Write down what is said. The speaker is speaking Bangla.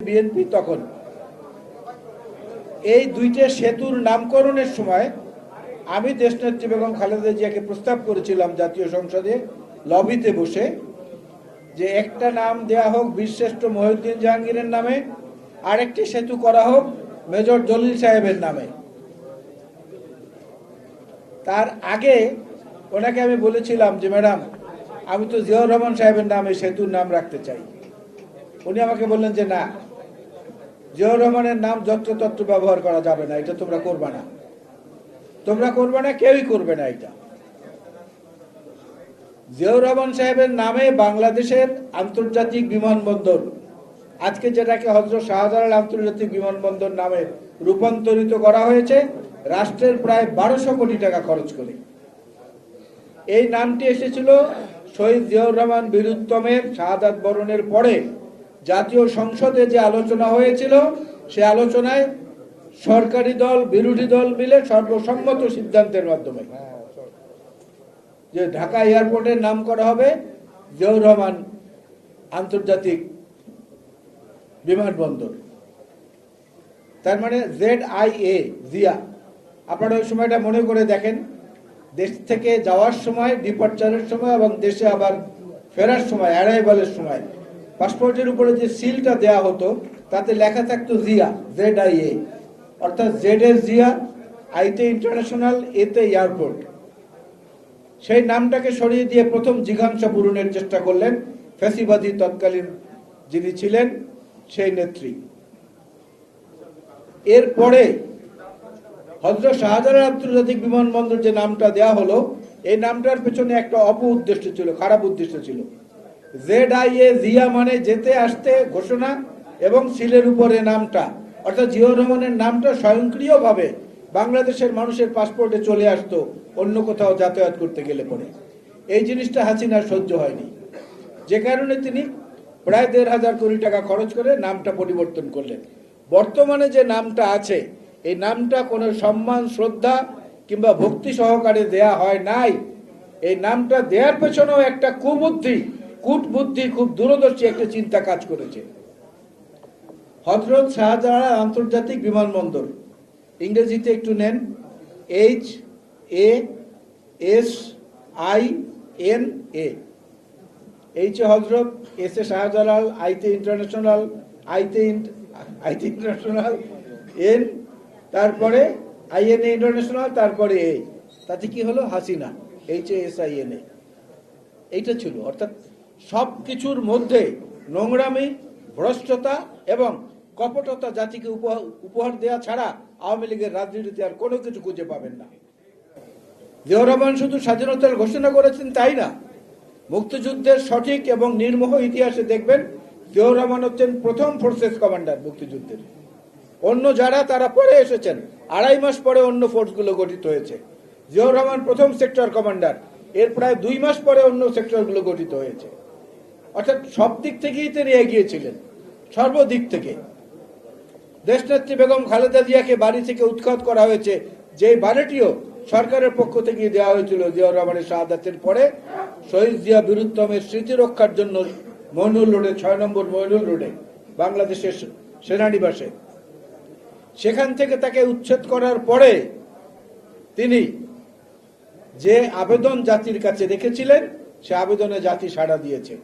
বিএনপি তখন এই দুইটা সেতুর নামকরণের সময় আমি দেশনেত্রী বেগম খালেদা জিয়াকে প্রস্তাব করেছিলাম জাতীয় সংসদে লবিতে বসে যে একটা নাম দেয়া হোক বীরশ্রেষ্ঠ মহিউদ্দিন জাহাঙ্গীরের নামে, আরেকটি সেতু করা হোক মেজর জলিল সাহেবের নামে। তার আগে ওনাকে আমি বলেছিলাম যে ম্যাডাম, আমি তো জিয়াউর রহমান সাহেবের নামে সেতুর নাম রাখতে চাই। উনি আমাকে বললেন যে না, জিয়াউর রহমানের নাম যত্রতত্র ব্যবহার করা যাবে না, এটা তোমরা করবে না, তোমরা করবে না, কেউই করবে না এটা। জিয়াউর রহমান সাহেবের নামে বাংলাদেশের আন্তর্জাতিক বিমানবন্দর, আজকে যেটাকে হযরত শাহজালাল আন্তর্জাতিক বিমানবন্দর নামে রূপান্তরিত করা হয়েছে রাষ্ট্রের প্রায় 1200 কোটি টাকা খরচ করে। এই নামটি এসেছিল শহীদ জিয়াউর রহমান বীরুত্তমের শাহাদাত বরণের পরে জাতীয় সংসদে যে আলোচনা হয়েছিল, সে আলোচনায় সরকারি দল বিরোধী দল মিলে সর্বসম্মত সিদ্ধান্তের মাধ্যমে যে ঢাকা এয়ারপোর্টের নাম করা হবে জিয়াউর রহমান আন্তর্জাতিক বিমানবন্দর। তার মানে ZIA, জিয়া। আপনারা ওই সময়টা মনে করে দেখেন, দেশ থেকে যাওয়ার সময়, ডিপার্চারের সময় এবং দেশে আবার ফেরার সময়, অ্যারাইভালের সময় পাসপোর্টের উপরে যে সিলটা দেয়া হতো তাতে লেখা থাকতো জিয়া, ZIA, অর্থাৎ জেড এ জিয়া, আইতে ইন্টারন্যাশনাল, এতে এয়ারপোর্ট। সেই নামটাকে সরিয়ে দিয়ে প্রথম জিজ্ঞাসা পূরণের চেষ্টা করলেন ফ্যাসিবাদী তৎকালীন যিনি ছিলেন সেই নেত্রী। এরপরে হযরত শাহজালাল আন্তর্জাতিক বিমানবন্দর যে নামটা দেয়া হলো, এই নামটার পেছনে একটা উদ্দেশ্য ছিল, খারাপ উদ্দেশ্য ছিল। ZIA, জিয়া মানে যেতে আসতে ঘোষণা, এবং সিলের উপরে নামটা, অর্থাৎ জিয়াউর রহমানের নামটা স্বয়ংক্রিয়ভাবে বাংলাদেশের মানুষের পাসপোর্টে চলে আসতো অন্য কোথাও যাতায়াত করতে গেলে পরে। এই জিনিসটা হাসিনার সহ্য হয়নি, যে কারণে তিনি প্রায় ১,৫০০ কোটি টাকা খরচ করে নামটা পরিবর্তন করলেন। বর্তমানে যে নামটা আছে, এই নামটা কোনো সম্মান, শ্রদ্ধা কিংবা ভক্তি সহকারে দেয়া হয় নাই। এই নামটা দেওয়ার পেছনেও একটা কূটবুদ্ধি, খুব দূরদর্শী একটা চিন্তা কাজ করেছে। হযরত শাহজালাল আন্তর্জাতিক বিমানবন্দর, ইংরেজিতে একটু নেন, HASINA। H A Hazrat, S A Shahjalal, আইতে ইন্টারন্যাশনাল, আইতে ইন্টারন্যাশনাল, এন, তারপরে INA ইন্টারন্যাশনাল, তারপরে এ, তাতে কি হলো? হাসিনা, HASINA। এইটা ছিল, অর্থাৎ সব কিছুর মধ্যে নোংরামি, ভ্রষ্টতা এবং কপটতা জাতিকে উপহার দেওয়া ছাড়া আওয়ামী লীগের রাজনীতিতে আর কোনো কিছু খুঁজে পাবেন না। জিয়াউর রহমান শুধু স্বাধীনতার ঘোষণা করেছেন তাই না, মুক্তিযুদ্ধের সঠিক এবং নির্মোহ ইতিহাসে দেখবেন জিয়াউর রহমান হচ্ছেন প্রথম ফোর্সেস কমান্ডার মুক্তিযুদ্ধের। অন্য যারা তারা পরে এসেছেন, 2.5 মাস পরে অন্য ফোর্সগুলো গঠিত হয়েছে। জিয়াউর রহমান প্রথম সেক্টর কমান্ডার, এর প্রায় 2 মাস পরে অন্য সেক্টরগুলো গঠিত হয়েছে। অর্থাৎ সব দিক থেকেই তিনি এগিয়েছিলেন, সর্বদিক থেকে। দেশনেত্রী বেগম খালেদা জিয়াকে বাড়ি থেকে উৎখাত করা হয়েছে, যে বাড়িটিও সরকারের পক্ষ থেকে দেওয়া হয়েছিল জিয়াউর রহমানের শাহাদাতের পরে শহীদ জিয়া বীরুত্তমের স্মৃতি রক্ষার জন্য মইনুল রোডে, 6 নম্বর মইনুল রোডে, বাংলাদেশের সেনানিবাসে। সেখান থেকে তাকে উচ্ছেদ করার পরে তিনি যে আবেদন জাতির কাছে রেখেছিলেন, সে আবেদনে জাতি সাড়া দিয়েছে।